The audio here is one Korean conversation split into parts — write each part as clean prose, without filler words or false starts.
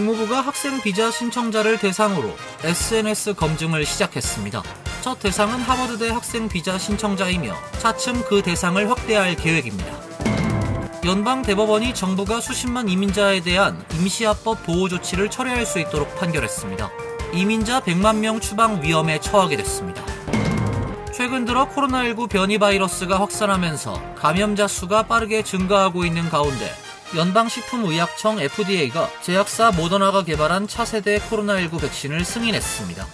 국무부가 학생 비자 신청자를 대상으로 SNS 검증을 시작했습니다. 첫 대상은 하버드대 학생 비자 신청자이며 차츰 그 대상을 확대할 계획입니다. 연방대법원이 정부가 수십만 이민자에 대한 임시합법 보호조치를 철회할 수 있도록 판결했습니다. 이민자 100만 명 추방 위험에 처하게 됐습니다. 최근 들어 코로나19 변이 바이러스가 확산하면서 감염자 수가 빠르게 증가하고 있는 가운데 연방식품의약청 FDA가 제약사 모더나가 개발한 차세대 코로나19 백신을 승인했습니다.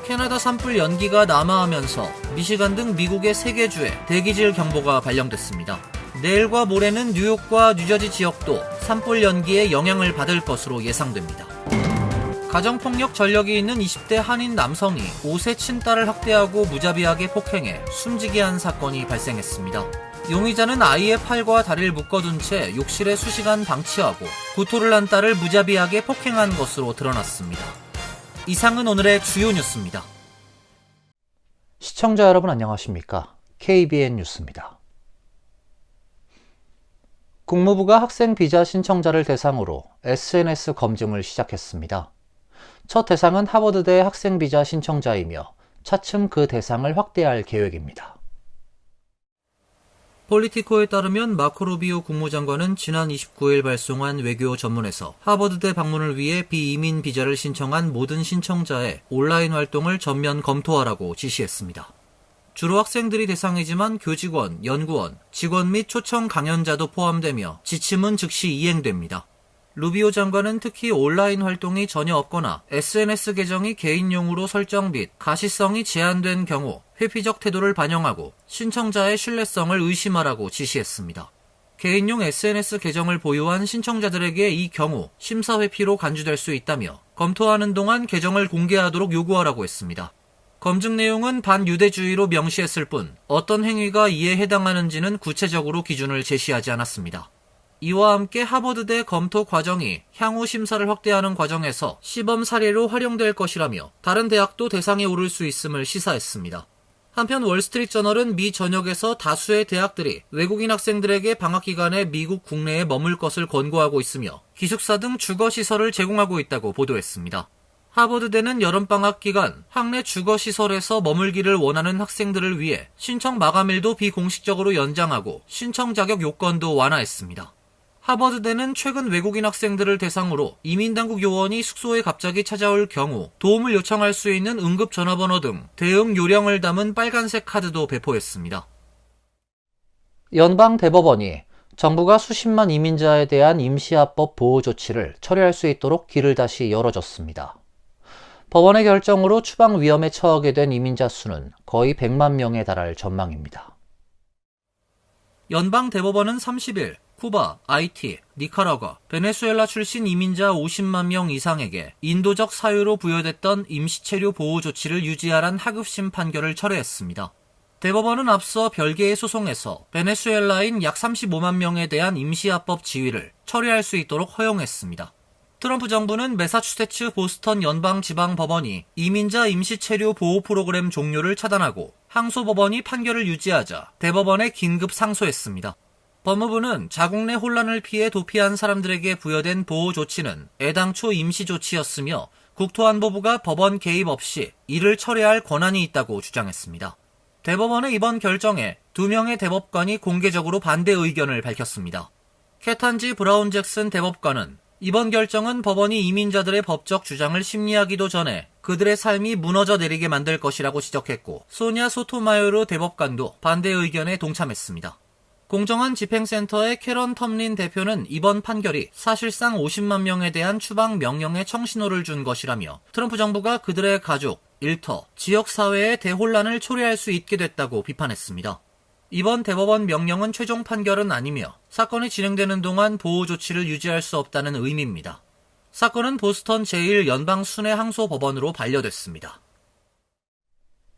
캐나다 산불 연기가 남하하면서 미시간 등 미국의 3개 주에 대기질 경보가 발령됐습니다. 내일과 모레는 뉴욕과 뉴저지 지역도 산불 연기에 영향을 받을 것으로 예상됩니다. 가정폭력 전력이 있는 20대 한인 남성이 5세 친딸을 학대하고 무자비하게 폭행해 숨지게 한 사건이 발생했습니다. 용의자는 아이의 팔과 다리를 묶어둔 채 욕실에 수시간 방치하고 구토를 한 딸을 무자비하게 폭행한 것으로 드러났습니다. 이상은 오늘의 주요 뉴스입니다. 시청자 여러분 안녕하십니까? KBN 뉴스입니다. 국무부가 학생 비자 신청자를 대상으로 SNS 검증을 시작했습니다. 첫 대상은 하버드대 학생 비자 신청자이며 차츰 그 대상을 확대할 계획입니다. 폴리티코에 따르면 마코 루비오 국무장관은 지난 29일 발송한 외교 전문에서 하버드대 방문을 위해 비이민 비자를 신청한 모든 신청자의 온라인 활동을 전면 검토하라고 지시했습니다. 주로 학생들이 대상이지만 교직원, 연구원, 직원 및 초청 강연자도 포함되며 지침은 즉시 이행됩니다. 루비오 장관은 특히 온라인 활동이 전혀 없거나 SNS 계정이 개인용으로 설정 및 가시성이 제한된 경우 회피적 태도를 반영하고 신청자의 신뢰성을 의심하라고 지시했습니다. 개인용 SNS 계정을 보유한 신청자들에게 이 경우 심사 회피로 간주될 수 있다며 검토하는 동안 계정을 공개하도록 요구하라고 했습니다. 검증 내용은 반유대주의로 명시했을 뿐 어떤 행위가 이에 해당하는지는 구체적으로 기준을 제시하지 않았습니다. 이와 함께 하버드대 검토 과정이 향후 심사를 확대하는 과정에서 시범 사례로 활용될 것이라며 다른 대학도 대상에 오를 수 있음을 시사했습니다. 한편 월스트리트저널은 미 전역에서 다수의 대학들이 외국인 학생들에게 방학 기간에 미국 국내에 머물 것을 권고하고 있으며 기숙사 등 주거시설을 제공하고 있다고 보도했습니다. 하버드대는 여름방학 기간 학내 주거시설에서 머물기를 원하는 학생들을 위해 신청 마감일도 비공식적으로 연장하고 신청 자격 요건도 완화했습니다. 하버드대는 최근 외국인 학생들을 대상으로 이민당국 요원이 숙소에 갑자기 찾아올 경우 도움을 요청할 수 있는 응급전화번호 등 대응 요령을 담은 빨간색 카드도 배포했습니다. 연방대법원이 정부가 수십만 이민자에 대한 임시합법 보호조치를 철회할 수 있도록 길을 다시 열어줬습니다. 법원의 결정으로 추방 위험에 처하게 된 이민자 수는 거의 100만 명에 달할 전망입니다. 연방대법원은 30일 쿠바, 아이티, 니카라과, 베네수엘라 출신 이민자 50만 명 이상에게 인도적 사유로 부여됐던 임시체류 보호 조치를 유지하란 하급심 판결을 철회했습니다. 대법원은 앞서 별개의 소송에서 베네수엘라인 약 35만 명에 대한 임시합법 지위를 철회할 수 있도록 허용했습니다. 트럼프 정부는 매사추세츠 보스턴 연방지방법원이 이민자 임시체류 보호 프로그램 종료를 차단하고 항소법원이 판결을 유지하자 대법원에 긴급 상소했습니다. 법무부는 자국 내 혼란을 피해 도피한 사람들에게 부여된 보호 조치는 애당초 임시 조치였으며 국토안보부가 법원 개입 없이 이를 철회할 권한이 있다고 주장했습니다. 대법원의 이번 결정에 2명의 대법관이 공개적으로 반대 의견을 밝혔습니다. 캐탄지 브라운 잭슨 대법관은 이번 결정은 법원이 이민자들의 법적 주장을 심리하기도 전에 그들의 삶이 무너져 내리게 만들 것이라고 지적했고 소냐 소토마요르 대법관도 반대 의견에 동참했습니다. 공정한 집행센터의 캐런 텀린 대표는 이번 판결이 사실상 50만 명에 대한 추방 명령에 청신호를 준 것이라며 트럼프 정부가 그들의 가족, 일터, 지역사회의 대혼란을 초래할 수 있게 됐다고 비판했습니다. 이번 대법원 명령은 최종 판결은 아니며 사건이 진행되는 동안 보호 조치를 유지할 수 없다는 의미입니다. 사건은 보스턴 제1연방순회항소법원으로 반려됐습니다.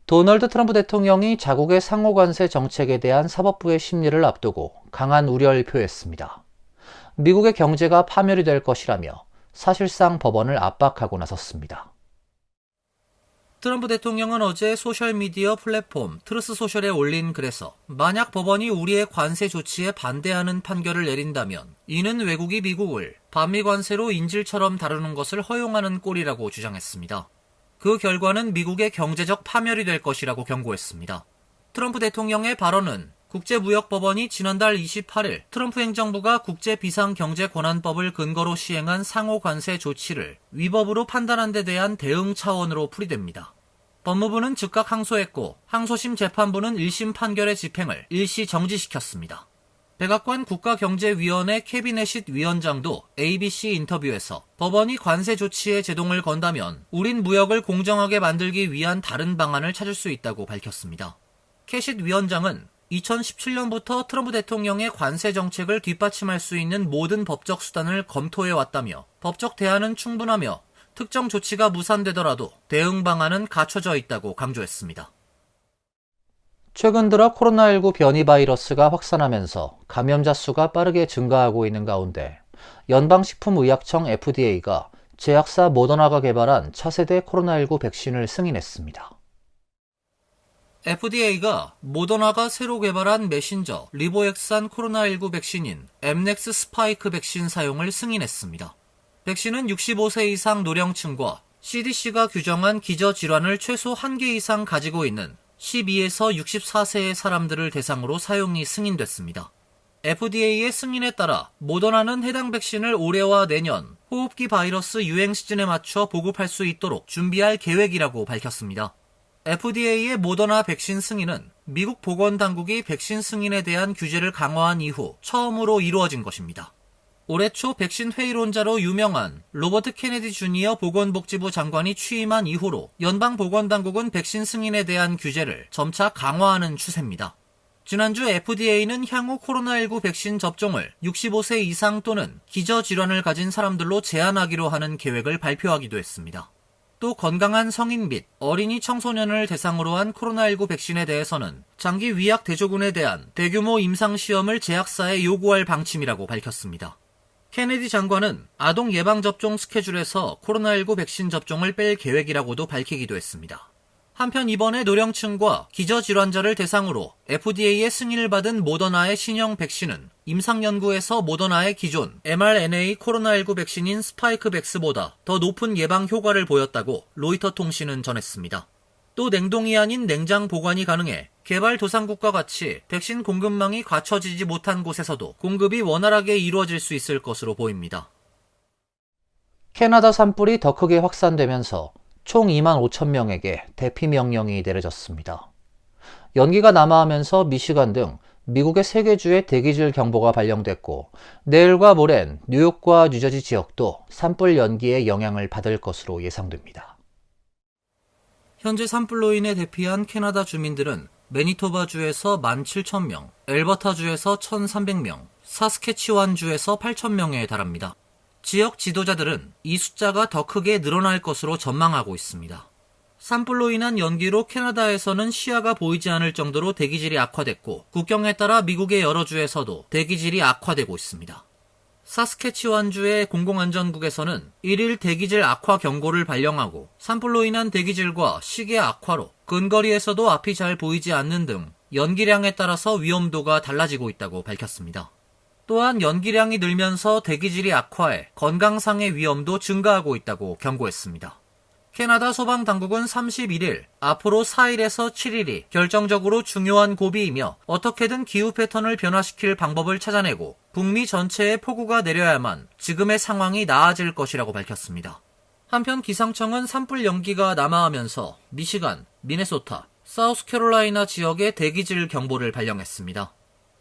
도널드 트럼프 대통령이 자국의 상호관세 정책에 대한 사법부의 심리를 앞두고 강한 우려를 표했습니다. 미국의 경제가 파멸이 될 것이라며 사실상 법원을 압박하고 나섰습니다. 트럼프 대통령은 어제 소셜미디어 플랫폼 트루스소셜에 올린 글에서 만약 법원이 우리의 관세 조치에 반대하는 판결을 내린다면 이는 외국이 미국을 반미 관세로 인질처럼 다루는 것을 허용하는 꼴이라고 주장했습니다. 그 결과는 미국의 경제적 파멸이 될 것이라고 경고했습니다. 트럼프 대통령의 발언은 국제무역법원이 지난달 28일 트럼프 행정부가 국제비상경제권한법을 근거로 시행한 상호관세 조치를 위법으로 판단한 데 대한 대응 차원으로 풀이됩니다. 법무부는 즉각 항소했고 항소심 재판부는 1심 판결의 집행을 일시 정지시켰습니다. 백악관 국가경제위원회 캐비넷 위원장도 ABC 인터뷰에서 법원이 관세 조치에 제동을 건다면 우린 무역을 공정하게 만들기 위한 다른 방안을 찾을 수 있다고 밝혔습니다. 캐빗 위원장은 2017년부터 트럼프 대통령의 관세 정책을 뒷받침할 수 있는 모든 법적 수단을 검토해왔다며 법적 대안은 충분하며 특정 조치가 무산되더라도 대응 방안은 갖춰져 있다고 강조했습니다. 최근 들어 코로나19 변이 바이러스가 확산하면서 감염자 수가 빠르게 증가하고 있는 가운데 연방식품의약청 FDA가 제약사 모더나가 개발한 차세대 코로나19 백신을 승인했습니다. FDA가 모더나가 새로 개발한 메신저 리보액산 코로나19 백신인 엠넥스 스파이크 백신 사용을 승인했습니다. 백신은 65세 이상 노령층과 CDC가 규정한 기저질환을 최소 1개 이상 가지고 있는 12에서 64세의 사람들을 대상으로 사용이 승인됐습니다. FDA의 승인에 따라 모더나는 해당 백신을 올해와 내년 호흡기 바이러스 유행 시즌에 맞춰 보급할 수 있도록 준비할 계획이라고 밝혔습니다. FDA의 모더나 백신 승인은 미국 보건당국이 백신 승인에 대한 규제를 강화한 이후 처음으로 이루어진 것입니다. 올해 초 백신 회의론자로 유명한 로버트 케네디 주니어 보건복지부 장관이 취임한 이후로 연방보건당국은 백신 승인에 대한 규제를 점차 강화하는 추세입니다. 지난주 FDA는 향후 코로나19 백신 접종을 65세 이상 또는 기저질환을 가진 사람들로 제한하기로 하는 계획을 발표하기도 했습니다. 또 건강한 성인 및 어린이 청소년을 대상으로 한 코로나19 백신에 대해서는 장기 위약 대조군에 대한 대규모 임상시험을 제약사에 요구할 방침이라고 밝혔습니다. 케네디 장관은 아동 예방접종 스케줄에서 코로나19 백신 접종을 뺄 계획이라고도 밝히기도 했습니다. 한편 이번에 노령층과 기저질환자를 대상으로 FDA의 승인을 받은 모더나의 신형 백신은 임상연구에서 모더나의 기존 mRNA 코로나19 백신인 스파이크백스보다 더 높은 예방 효과를 보였다고 로이터 통신은 전했습니다. 또 냉동이 아닌 냉장 보관이 가능해 개발도상국과 같이 백신 공급망이 갖춰지지 못한 곳에서도 공급이 원활하게 이루어질 수 있을 것으로 보입니다. 캐나다 산불이 더 크게 확산되면서 총 2만 5천 명에게 대피 명령이 내려졌습니다. 연기가 남하하면서 미시간 등 미국의 3개 주에 대기질 경보가 발령됐고 내일과 모레는 뉴욕과 뉴저지 지역도 산불 연기의 영향을 받을 것으로 예상됩니다. 현재 산불로 인해 대피한 캐나다 주민들은 매니토바주에서 17,000명, 엘버타주에서 1,300명, 사스캐치완주에서 8,000명에 달합니다. 지역 지도자들은 이 숫자가 더 크게 늘어날 것으로 전망하고 있습니다. 산불로 인한 연기로 캐나다에서는 시야가 보이지 않을 정도로 대기질이 악화됐고 국경에 따라 미국의 여러 주에서도 대기질이 악화되고 있습니다. 사스캐치완주의 공공안전국에서는 1일 대기질 악화 경고를 발령하고 산불로 인한 대기질과 시계 악화로 근거리에서도 앞이 잘 보이지 않는 등 연기량에 따라서 위험도가 달라지고 있다고 밝혔습니다. 또한 연기량이 늘면서 대기질이 악화해 건강상의 위험도 증가하고 있다고 경고했습니다. 캐나다 소방당국은 31일 앞으로 4일에서 7일이 결정적으로 중요한 고비이며 어떻게든 기후 패턴을 변화시킬 방법을 찾아내고 북미 전체에 폭우가 내려야만 지금의 상황이 나아질 것이라고 밝혔습니다. 한편 기상청은 산불 연기가 남하하면서 미시간, 미네소타, 사우스캐롤라이나 지역에 대기질 경보를 발령했습니다.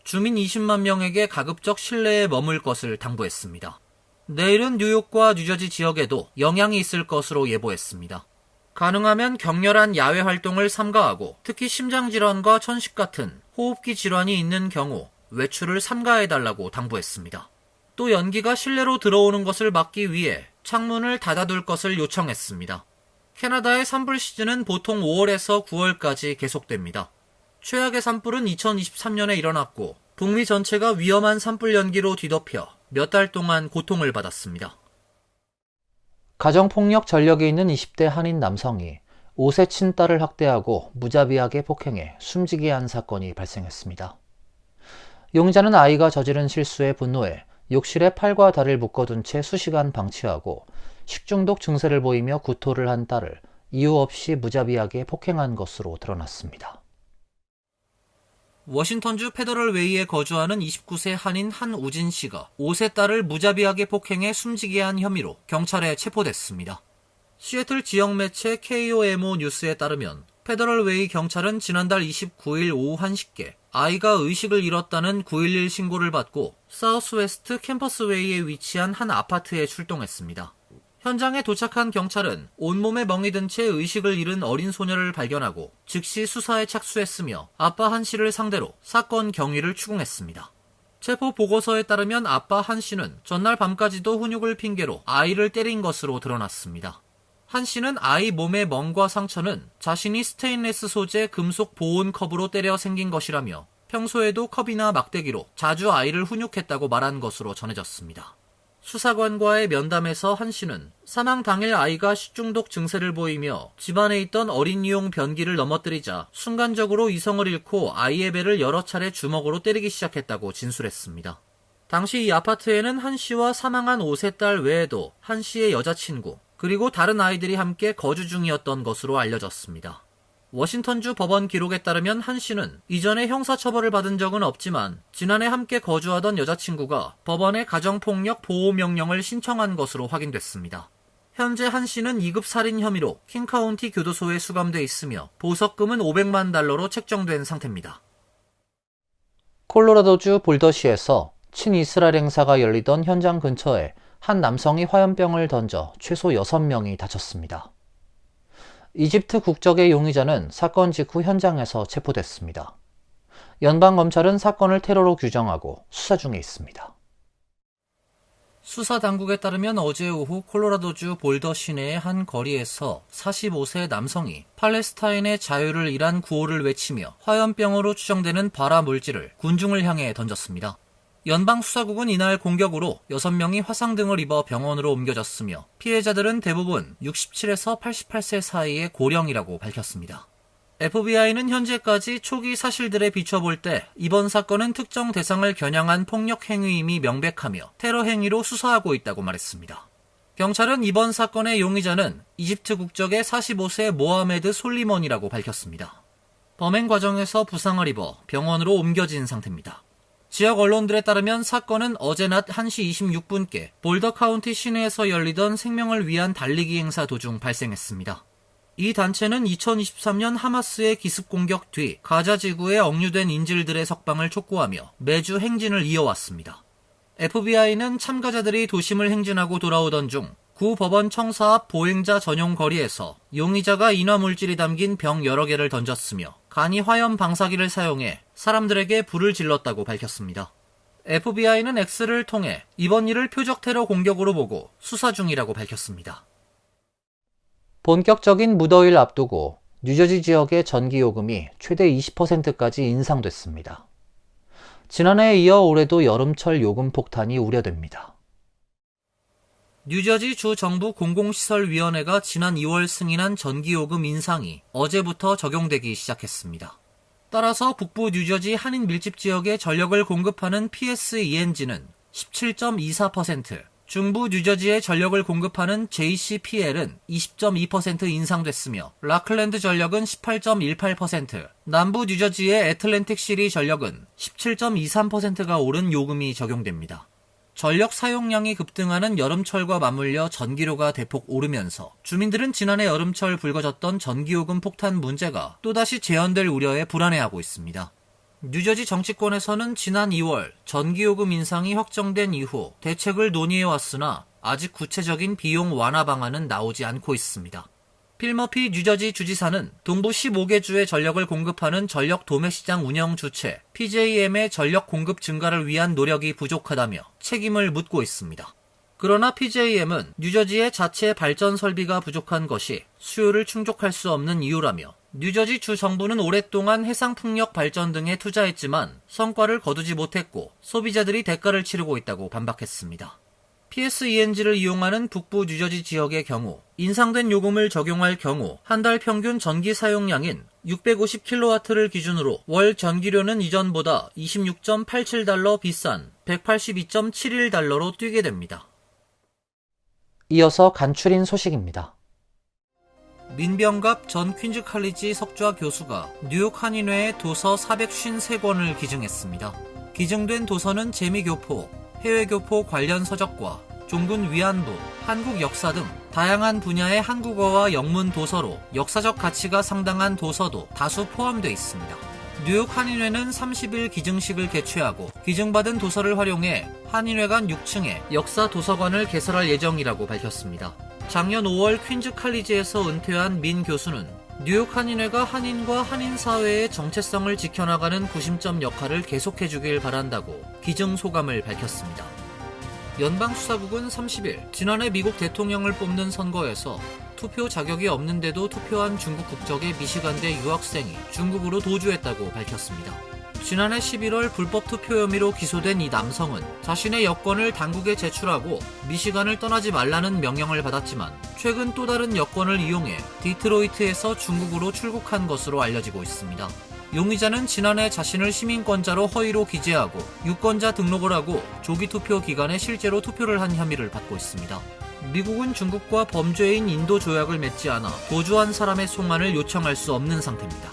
주민 20만 명에게 가급적 실내에 머물 것을 당부했습니다. 내일은 뉴욕과 뉴저지 지역에도 영향이 있을 것으로 예보했습니다. 가능하면 격렬한 야외 활동을 삼가하고 특히 심장질환과 천식 같은 호흡기 질환이 있는 경우 외출을 삼가해달라고 당부했습니다. 또 연기가 실내로 들어오는 것을 막기 위해 창문을 닫아둘 것을 요청했습니다. 캐나다의 산불 시즌은 보통 5월에서 9월까지 계속됩니다. 최악의 산불은 2023년에 일어났고 북미 전체가 위험한 산불 연기로 뒤덮여 몇 달 동안 고통을 받았습니다. 가정폭력 전력이 있는 20대 한인 남성이 5세 친딸을 학대하고 무자비하게 폭행해 숨지게 한 사건이 발생했습니다. 용의자는 아이가 저지른 실수에 분노해 욕실에 팔과 다리를 묶어둔 채 수시간 방치하고 식중독 증세를 보이며 구토를 한 딸을 이유 없이 무자비하게 폭행한 것으로 드러났습니다. 워싱턴주 페더럴 웨이에 거주하는 29세 한인 한우진 씨가 5세 딸을 무자비하게 폭행해 숨지게 한 혐의로 경찰에 체포됐습니다. 시애틀 지역 매체 KOMO 뉴스에 따르면 페더럴 웨이 경찰은 지난달 29일 오후 1시께 아이가 의식을 잃었다는 911 신고를 받고 사우스웨스트 캠퍼스웨이에 위치한 한 아파트에 출동했습니다. 현장에 도착한 경찰은 온몸에 멍이 든 채 의식을 잃은 어린 소녀를 발견하고 즉시 수사에 착수했으며 아빠 한 씨를 상대로 사건 경위를 추궁했습니다. 체포 보고서에 따르면 아빠 한 씨는 전날 밤까지도 훈육을 핑계로 아이를 때린 것으로 드러났습니다. 한 씨는 아이 몸의 멍과 상처는 자신이 스테인레스 소재 금속 보온 컵으로 때려 생긴 것이라며 평소에도 컵이나 막대기로 자주 아이를 훈육했다고 말한 것으로 전해졌습니다. 수사관과의 면담에서 한 씨는 사망 당일 아이가 식중독 증세를 보이며 집안에 있던 어린이용 변기를 넘어뜨리자 순간적으로 이성을 잃고 아이의 배를 여러 차례 주먹으로 때리기 시작했다고 진술했습니다. 당시 이 아파트에는 한 씨와 사망한 5세 딸 외에도 한 씨의 여자친구, 그리고 다른 아이들이 함께 거주 중이었던 것으로 알려졌습니다. 워싱턴주 법원 기록에 따르면 한 씨는 이전에 형사처벌을 받은 적은 없지만 지난해 함께 거주하던 여자친구가 법원에 가정폭력 보호명령을 신청한 것으로 확인됐습니다. 현재 한 씨는 2급 살인 혐의로 킹카운티 교도소에 수감돼 있으며 보석금은 $500만 책정된 상태입니다. 콜로라도주 볼더시에서 친이스라엘 행사가 열리던 현장 근처에 한 남성이 화염병을 던져 최소 6명이 다쳤습니다. 이집트 국적의 용의자는 사건 직후 현장에서 체포됐습니다. 연방검찰은 사건을 테러로 규정하고 수사 중에 있습니다. 수사 당국에 따르면 어제 오후 콜로라도주 볼더 시내의 한 거리에서 45세 남성이 팔레스타인의 자유를 위한 구호를 외치며 화염병으로 추정되는 발화 물질을 군중을 향해 던졌습니다. 연방수사국은 이날 공격으로 6명이 화상 등을 입어 병원으로 옮겨졌으며 피해자들은 대부분 67에서 88세 사이의 고령이라고 밝혔습니다. FBI는 현재까지 초기 사실들에 비춰볼 때 이번 사건은 특정 대상을 겨냥한 폭력 행위임이 명백하며 테러 행위로 수사하고 있다고 말했습니다. 경찰은 이번 사건의 용의자는 이집트 국적의 45세 모하메드 솔리먼이라고 밝혔습니다. 범행 과정에서 부상을 입어 병원으로 옮겨진 상태입니다. 지역 언론들에 따르면 사건은 어제 낮 1시 26분께 볼더 카운티 시내에서 열리던 생명을 위한 달리기 행사 도중 발생했습니다. 이 단체는 2023년 하마스의 기습 공격 뒤 가자 지구에 억류된 인질들의 석방을 촉구하며 매주 행진을 이어왔습니다. FBI는 참가자들이 도심을 행진하고 돌아오던 중 구 법원 청사 앞 보행자 전용 거리에서 용의자가 인화물질이 담긴 병 여러 개를 던졌으며 간이 화염 방사기를 사용해 사람들에게 불을 질렀다고 밝혔습니다. FBI는 X를 통해 이번 일을 표적 테러 공격으로 보고 수사 중이라고 밝혔습니다. 본격적인 무더위를 앞두고 뉴저지 지역의 전기요금이 최대 20%까지 인상됐습니다. 지난해에 이어 올해도 여름철 요금 폭탄이 우려됩니다. 뉴저지 주 정부 공공시설위원회가 지난 2월 승인한 전기요금 인상이 어제부터 적용되기 시작했습니다. 따라서 북부 뉴저지 한인 밀집 지역에 전력을 공급하는 PSENG는 17.24%, 중부 뉴저지에 전력을 공급하는 JCPL은 20.2% 인상됐으며 라클랜드 전력은 18.18%, 남부 뉴저지의 애틀랜틱 시리 전력은 17.23%가 오른 요금이 적용됩니다. 전력 사용량이 급등하는 여름철과 맞물려 전기료가 대폭 오르면서 주민들은 지난해 여름철 불거졌던 전기요금 폭탄 문제가 또다시 재현될 우려에 불안해하고 있습니다. 뉴저지 정치권에서는 지난 2월 전기요금 인상이 확정된 이후 대책을 논의해왔으나 아직 구체적인 비용 완화 방안은 나오지 않고 있습니다. 필머피 뉴저지 주지사는 동부 15개 주에 전력을 공급하는 전력 도매시장 운영 주체 PJM의 전력 공급 증가를 위한 노력이 부족하다며 책임을 묻고 있습니다. 그러나 PJM은 뉴저지의 자체 발전 설비가 부족한 것이 수요를 충족할 수 없는 이유라며 뉴저지 주 정부는 오랫동안 해상풍력 발전 등에 투자했지만 성과를 거두지 못했고 소비자들이 대가를 치르고 있다고 반박했습니다. PSENG를 이용하는 북부 뉴저지 지역의 경우 인상된 요금을 적용할 경우 한 달 평균 전기 사용량인 650kW를 기준으로 월 전기료는 이전보다 26.87달러 비싼 182.71달러로 뛰게 됩니다. 이어서 간추린 소식입니다. 민병갑 전 퀸즈 칼리지 석좌 교수가 뉴욕 한인회에 도서 453권을 기증했습니다. 기증된 도서는 재미교포, 해외교포 관련 서적과 종군 위안부, 한국 역사 등 다양한 분야의 한국어와 영문 도서로 역사적 가치가 상당한 도서도 다수 포함되어 있습니다. 뉴욕 한인회는 30일 기증식을 개최하고 기증받은 도서를 활용해 한인회 간 6층에 역사 도서관을 개설할 예정이라고 밝혔습니다. 작년 5월 퀸즈 칼리지에서 은퇴한 민 교수는 뉴욕 한인회가 한인과 한인 사회의 정체성을 지켜나가는 구심점 역할을 계속해주길 바란다고 기증 소감을 밝혔습니다. 연방수사국은 30일 지난해 미국 대통령을 뽑는 선거에서 투표 자격이 없는데도 투표한 중국 국적의 미시간대 유학생이 중국으로 도주했다고 밝혔습니다. 지난해 11월 불법 투표 혐의로 기소된 이 남성은 자신의 여권을 당국에 제출하고 미시간을 떠나지 말라는 명령을 받았지만 최근 또 다른 여권을 이용해 디트로이트에서 중국으로 출국한 것으로 알려지고 있습니다. 용의자는 지난해 자신을 시민권자로 허위로 기재하고 유권자 등록을 하고 조기 투표 기간에 실제로 투표를 한 혐의를 받고 있습니다. 미국은 중국과 범죄인 인도 조약을 맺지 않아 도주한 사람의 송환을 요청할 수 없는 상태입니다.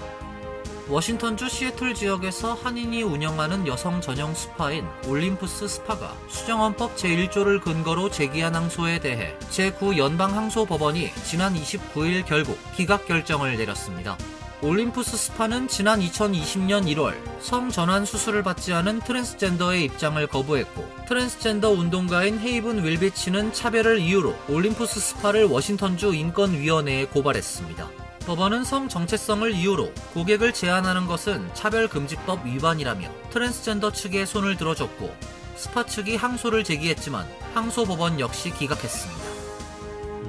워싱턴주 시애틀 지역에서 한인이 운영하는 여성 전용 스파인 올림푸스 스파가 수정헌법 제1조를 근거로 제기한 항소에 대해 제9연방항소법원이 지난 29일 결국 기각 결정을 내렸습니다. 올림푸스 스파는 지난 2020년 1월 성전환 수술을 받지 않은 트랜스젠더의 입장을 거부했고 트랜스젠더 운동가인 헤이븐 윌비치는 차별을 이유로 올림푸스 스파를 워싱턴주 인권위원회에 고발했습니다. 법원은 성 정체성을 이유로 고객을 제한하는 것은 차별금지법 위반이라며 트랜스젠더 측에 손을 들어줬고 스파 측이 항소를 제기했지만 항소법원 역시 기각했습니다.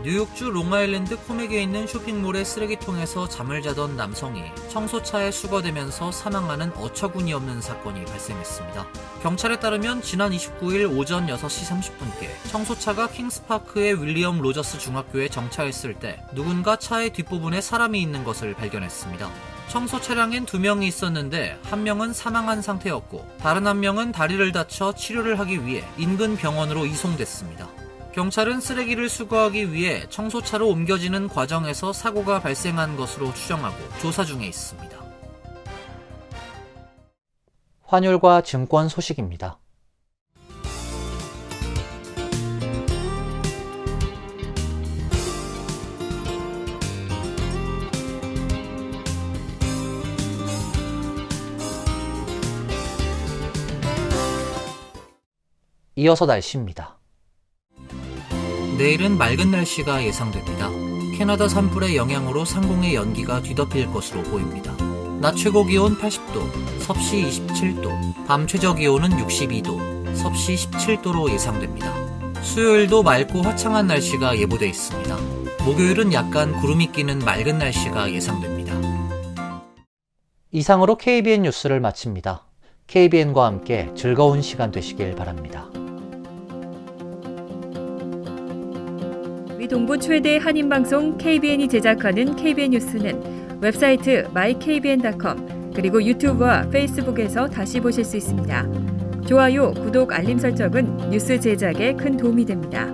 뉴욕주 롱아일랜드 코맥에 있는 쇼핑몰의 쓰레기통에서 잠을 자던 남성이 청소차에 수거되면서 사망하는 어처구니 없는 사건이 발생했습니다. 경찰에 따르면 지난 29일 오전 6시 30분께 청소차가 킹스파크의 윌리엄 로저스 중학교에 정차했을 때 누군가 차의 뒷부분에 사람이 있는 것을 발견했습니다. 청소 차량엔 2명이 있었는데 1명은 사망한 상태였고 다른 1명은 다리를 다쳐 치료를 하기 위해 인근 병원으로 이송됐습니다. 경찰은 쓰레기를 수거하기 위해 청소차로 옮겨지는 과정에서 사고가 발생한 것으로 추정하고 조사 중에 있습니다. 환율과 증권 소식입니다. 이어서 날씨입니다. 내일은 맑은 날씨가 예상됩니다. 캐나다 산불의 영향으로 상공의 연기가 뒤덮일 것으로 보입니다. 낮 최고 기온 80도, 섭씨 27도, 밤 최저 기온은 62도, 섭씨 17도로 예상됩니다. 수요일도 맑고 화창한 날씨가 예보돼 있습니다. 목요일은 약간 구름이 끼는 맑은 날씨가 예상됩니다. 이상으로 KBN 뉴스를 마칩니다. KBN과 함께 즐거운 시간 되시길 바랍니다. 동부 최대 한인방송 KBN이 제작하는 KBN 뉴스는 웹사이트 mykbn.com 그리고 유튜브와 페이스북에서 다시 보실 수 있습니다. 좋아요, 구독, 알림 설정은 뉴스 제작에 큰 도움이 됩니다.